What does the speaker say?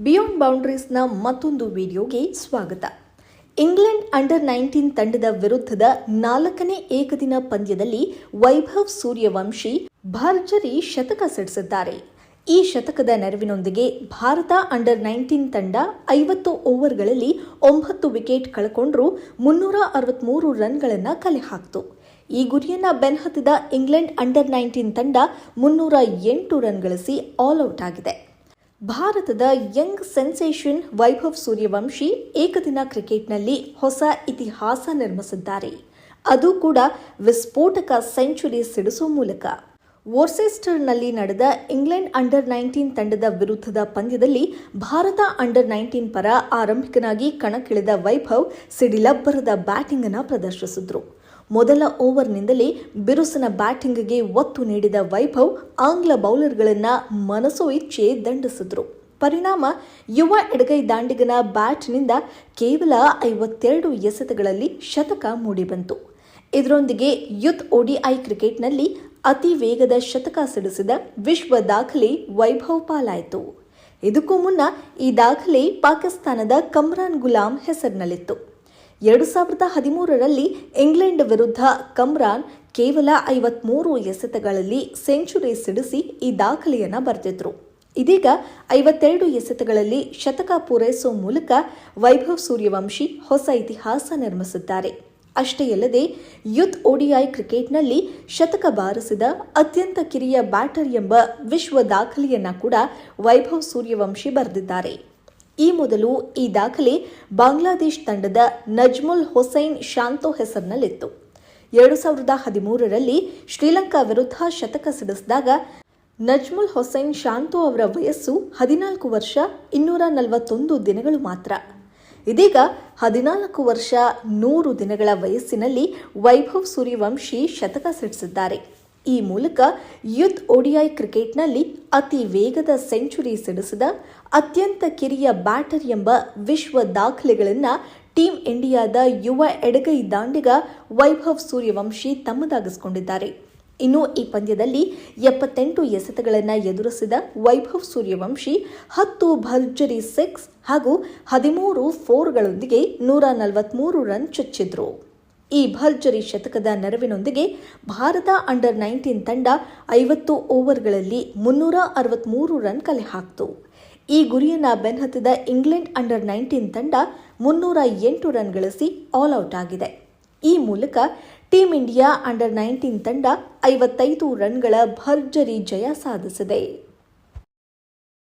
Beyond ಬೌಂಡ್ರೀಸ್ನ ಮತ್ತೊಂದು ವಿಡಿಯೋಗೆ ಸ್ವಾಗತ. ಇಂಗ್ಲೆಂಡ್ ಅಂಡರ್ 19 ತಂಡದ ವಿರುದ್ಧದ 4ನೇ ಏಕದಿನ ಪಂದ್ಯದಲ್ಲಿ ವೈಭವ್ ಸೂರ್ಯವಂಶಿ ಭರ್ಜರಿ ಶತಕ ಸಿಡಿಸಿದ್ದಾರೆ. ಈ ಶತಕದ ನೆರವಿನೊಂದಿಗೆ ಭಾರತ ಅಂಡರ್ 19 ತಂಡ 50 ಓವರ್ಗಳಲ್ಲಿ 9 ವಿಕೆಟ್ ಕಳೆಕೊಂಡ್ರೂ 363 ರನ್ಗಳನ್ನು ಕಲೆ ಹಾಕಿತು. ಈ ಗುರಿಯನ್ನು ಬೆನ್ನಹತ್ತಿದ ಇಂಗ್ಲೆಂಡ್ ಅಂಡರ್ 19 ತಂಡ 308 ರನ್ ಗಳಿಸಿ ಆಲ್ ಔಟ್ ಆಗಿದೆ. ಭಾರತದ ಯಂಗ್ ಸೆನ್ಸೇಷನ್ ವೈಭವ್ ಸೂರ್ಯವಂಶಿ ಏಕದಿನ ಕ್ರಿಕೆಟ್ನಲ್ಲಿ ಹೊಸ ಇತಿಹಾಸ ನಿರ್ಮಿಸಿದ್ದಾರೆ. ಅದು ಕೂಡ ವಿಸ್ಫೋಟಕ ಸೆಂಚುರಿ ಸಿಡಿಸುವ ಮೂಲಕ. ವರ್ಸೆಸ್ಟರ್ನಲ್ಲಿ ನಡೆದ ಇಂಗ್ಲೆಂಡ್ ಅಂಡರ್ 19 ತಂಡದ ವಿರುದ್ಧದ ಪಂದ್ಯದಲ್ಲಿ ಭಾರತ ಅಂಡರ್ 19 ಪರ ಆರಂಭಿಕನಾಗಿ ಕಣಕ್ಕಿಳಿದ ವೈಭವ್ ಸಿಡಿಲಬ್ಬರದ ಬ್ಯಾಟಿಂಗ್ ಅನ್ನು ಪ್ರದರ್ಶಿಸಿದ್ರು. ಮೊದಲ ಓವರ್ನಿಂದಲೇ ಬಿರುಸಿನ ಬ್ಯಾಟಿಂಗ್ಗೆ ಒತ್ತು ನೀಡಿದ ವೈಭವ್ ಆಂಗ್ಲ ಬೌಲರ್ಗಳನ್ನು ಮನಸೋ ಇಚ್ಛೆ ದಂಡಿಸಿದ್ರು. ಪರಿಣಾಮ ಯುವ ಎಡಗೈ ದಾಂಡಿಗನ ಬ್ಯಾಟ್ನಿಂದ ಕೇವಲ 52 ಎಸೆತಗಳಲ್ಲಿ ಶತಕ ಮೂಡಿಬಂತು. ಇದರೊಂದಿಗೆ ಯೂತ್ ODI ಕ್ರಿಕೆಟ್ನಲ್ಲಿ ಅತಿ ವೇಗದ ಶತಕ ಸಿಡಿಸಿದ ವಿಶ್ವ ದಾಖಲೆ ವೈಭವ್ ಪಾಲಾಯಿತು. ಇದಕ್ಕೂ ಮುನ್ನ ಈ ದಾಖಲೆ ಪಾಕಿಸ್ತಾನದ ಕಮ್ರಾನ್ ಗುಲಾಂ ಹೆಸರಿನಲ್ಲಿತ್ತು. 2013ರಲ್ಲಿ ಇಂಗ್ಲೆಂಡ್ ವಿರುದ್ಧ ಕಮ್ರಾನ್ ಕೇವಲ 53 ಎಸೆತಗಳಲ್ಲಿ ಸೆಂಚುರಿ ಸಿಡಿಸಿ ಈ ದಾಖಲೆಯನ್ನು ಬರೆದಿದ್ರು. ಇದೀಗ 52 ಎಸೆತಗಳಲ್ಲಿ ಶತಕ ಪೂರೈಸುವ ಮೂಲಕ ವೈಭವ್ ಸೂರ್ಯವಂಶಿ ಹೊಸ ಇತಿಹಾಸ ನಿರ್ಮಿಸಿದ್ದಾರೆ. ಅಷ್ಟೇ ಅಲ್ಲದೆ ಯೂತ್ ODI ಕ್ರಿಕೆಟ್ನಲ್ಲಿ ಶತಕ ಬಾರಿಸಿದ ಅತ್ಯಂತ ಕಿರಿಯ ಬ್ಯಾಟರ್ ಎಂಬ ವಿಶ್ವ ದಾಖಲೆಯನ್ನ ಕೂಡ ವೈಭವ್ ಸೂರ್ಯವಂಶಿ ಬರೆದಿದ್ದಾರೆ. ಈ ಮೊದಲು ಈ ದಾಖಲೆ ಬಾಂಗ್ಲಾದೇಶ್ ತಂಡದ ನಜ್ಮುಲ್ ಹೊಸೈನ್ ಶಾಂತೋ ಹೆಸರಿನಲ್ಲಿತ್ತು. 2013ರಲ್ಲಿ ಶ್ರೀಲಂಕಾ ವಿರುದ್ಧ ಶತಕ ಸಿಡಿಸಿದಾಗ ನಜ್ಮುಲ್ ಹೊಸೈನ್ ಶಾಂತೋ ಅವರ ವಯಸ್ಸು 14 ವರ್ಷ 241 ದಿನಗಳು ಮಾತ್ರ. ಇದೀಗ 14 ವರ್ಷ 100 ದಿನಗಳ ವಯಸ್ಸಿನಲ್ಲಿ ವೈಭವ್ ಸೂರ್ಯವಂಶಿ ಶತಕ ಸಿಡಿಸಿದ್ದಾರೆ. ಈ ಮೂಲಕ ಯೂತ್ ODI ಕ್ರಿಕೆಟ್ನಲ್ಲಿ ಅತಿ ವೇಗದ ಸೆಂಚುರಿ ಸಿಡಿಸಿದ ಅತ್ಯಂತ ಕಿರಿಯ ಬ್ಯಾಟರ್ ಎಂಬ ವಿಶ್ವ ದಾಖಲೆಗಳನ್ನು ಟೀಂ ಇಂಡಿಯಾದ ಯುವ ಎಡಗೈ ದಾಂಡಿಗ ವೈಭವ್ ಸೂರ್ಯವಂಶಿ ತಮ್ಮದಾಗಿಸಿಕೊಂಡಿದ್ದಾರೆ. ಇನ್ನು ಈ ಪಂದ್ಯದಲ್ಲಿ 78 ಎಸೆತಗಳನ್ನು ಎದುರಿಸಿದ ವೈಭವ್ ಸೂರ್ಯವಂಶಿ 10 ಭರ್ಜರಿ 6 ಹಾಗೂ 13 4ಗಳೊಂದಿಗೆ 143 ರನ್ ಚುಚ್ಚಿದ್ರು. ಈ ಭರ್ಜರಿ ಶತಕದ ನೆರವಿನೊಂದಿಗೆ ಭಾರತ ಅಂಡರ್ 19 ತಂಡ 50 ಓವರ್ಗಳಲ್ಲಿ 363 ರನ್ ಕಲೆ ಹಾಕಿತು. ಈ ಗುರಿಯನ್ನು ಬೆನ್ನಹತ್ತಿದ ಇಂಗ್ಲೆಂಡ್ ಅಂಡರ್ 19 ತಂಡ 308 ರನ್ ಗಳಿಸಿ ಆಲ್ ಔಟ್ ಆಗಿದೆ. ಈ ಮೂಲಕ ಟೀಂ ಇಂಡಿಯಾ ಅಂಡರ್ 19 ತಂಡ 55 ರನ್ಗಳ ಭರ್ಜರಿ ಜಯ ಸಾಧಿಸಿದೆ.